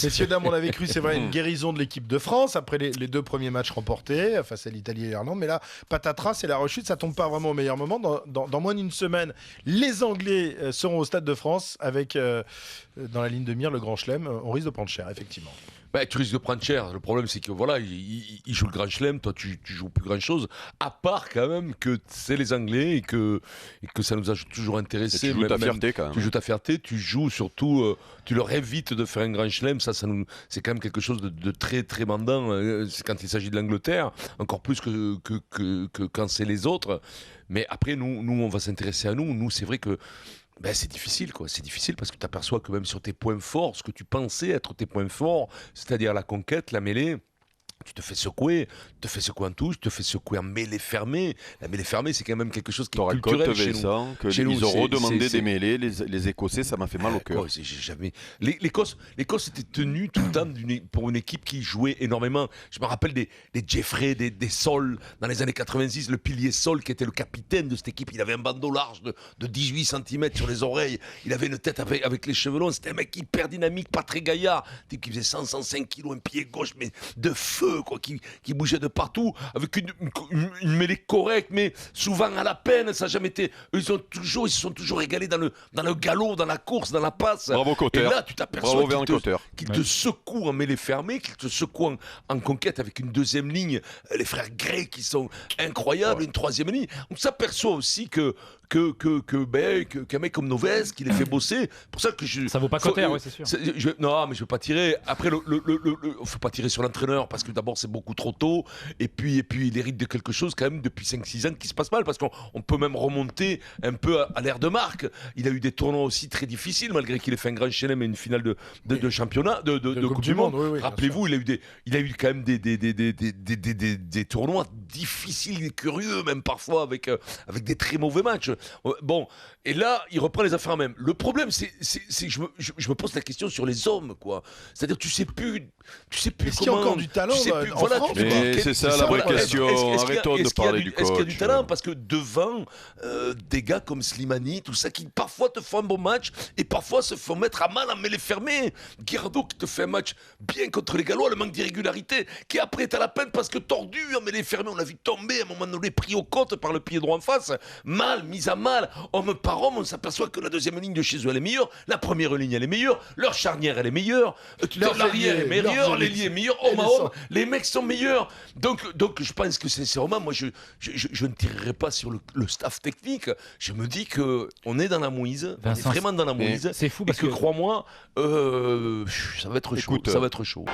Messieurs, dames, on avait cru, c'est vrai, une guérison de l'équipe de France après les deux premiers matchs remportés face à l'Italie et l'Irlande. Mais là, patatras, c'est la rechute. Ça tombe pas vraiment au meilleur moment. Dans moins d'une semaine, les Anglais seront au Stade de France avec, dans la ligne de mire, le Grand Chelem. On risque de prendre cher, effectivement. Tu risques de prendre cher. Le problème, c'est que voilà, il joue le Grand Chelem, toi, tu joues plus grand chose. À part quand même que c'est les Anglais et que ça nous a toujours intéressé. Tu joues ta fierté quand même. Tu joues ta fierté, tu joues surtout, tu leur évites de faire un Grand Chelem. C'est quand même quelque chose de très très mandant. C'est quand il s'agit de l'Angleterre, encore plus que quand c'est les autres. Mais après, nous, on va s'intéresser à nous. Nous, c'est vrai que c'est difficile, quoi. C'est difficile parce que tu aperçois que même sur tes points forts, ce que tu pensais être tes points forts, c'est-à-dire la conquête, la mêlée, tu te fais secouer en touche, tu te fais secouer en mêlée fermée. La mêlée fermée, c'est quand même quelque chose qui est culturel chez nous. Ils ont redemandé des mêlées, les Écossais, ça m'a fait mal au cœur. L'Écosse était tenue tout le temps pour une équipe qui jouait énormément. Je me rappelle des Jeffrey, des Sol, dans les années 86, le pilier Sol qui était le capitaine de cette équipe. Il avait un bandeau large de 18 cm sur les oreilles. Il avait une tête avec les cheveux longs. C'était un mec hyper dynamique, pas très gaillard. Qui faisait 105 kilos, un pied gauche, mais de feu. Qui bougeait de partout avec une mêlée correcte, mais souvent à la peine. Ça n'a jamais été. Ils se sont toujours régalés dans le galop, dans la course, dans la passe. Bravo Cotter. Et là, tu t'aperçois qu'il te secoue en mêlée fermée, qu'il te secoue en conquête avec une deuxième ligne. Les frères Gray qui sont incroyables, une troisième ligne. On s'aperçoit aussi qu'un mec comme Noves qui les fait bosser. Pour ça que ça vaut pas Cotter, oui, c'est sûr. Non, mais je veux pas tirer. Après, faut pas tirer sur l'entraîneur parce que d'abord c'est beaucoup trop tôt et puis il hérite de quelque chose quand même depuis 5-6 ans qui se passe mal parce qu'on peut même remonter un peu à l'ère de Marc. Il a eu des tournois aussi très difficiles malgré qu'il ait fait un Grand Chelem et une finale de championnat de Coupe du Monde. Oui, rappelez-vous, il a eu quand même des tournois difficiles et curieux même parfois avec des très mauvais matchs. Bon, et là il reprend les affaires en main. Le problème c'est que je me pose la question sur les hommes, quoi. C'est-à-dire tu sais plus Est-ce comment. qu'il y a encore du talent en France? Mais c'est ça la vraie question. Arrêtons de parler du coach. Est-ce qu'il y a du talent? Parce que devant des gars comme Slimani, tout ça, qui parfois te font un bon match et parfois se font mettre à mal en mêlée fermée. Guirado qui te fait un match bien contre les Gallois, le manque d'irrégularité, qui après est à la peine parce que tordu en mêlée fermée, on l'a vu tomber à un moment donné, pris aux côtes par le pied droit en face, mal, mise à mal, homme par homme, on s'aperçoit que la deuxième ligne de chez eux elle est meilleure, la première ligne elle est meilleure, leur charnière elle est meilleure, l'arrière est meilleur, l'ailier est meilleur, homme à homme, les mecs sont meilleurs. Donc je pense que sincèrement, moi je ne tirerai pas sur le staff technique. Je me dis qu'on est dans la mouise, on est vraiment dans la mouise. C'est fou parce que crois-moi, ça va être chaud. Écoute, ça va être chaud.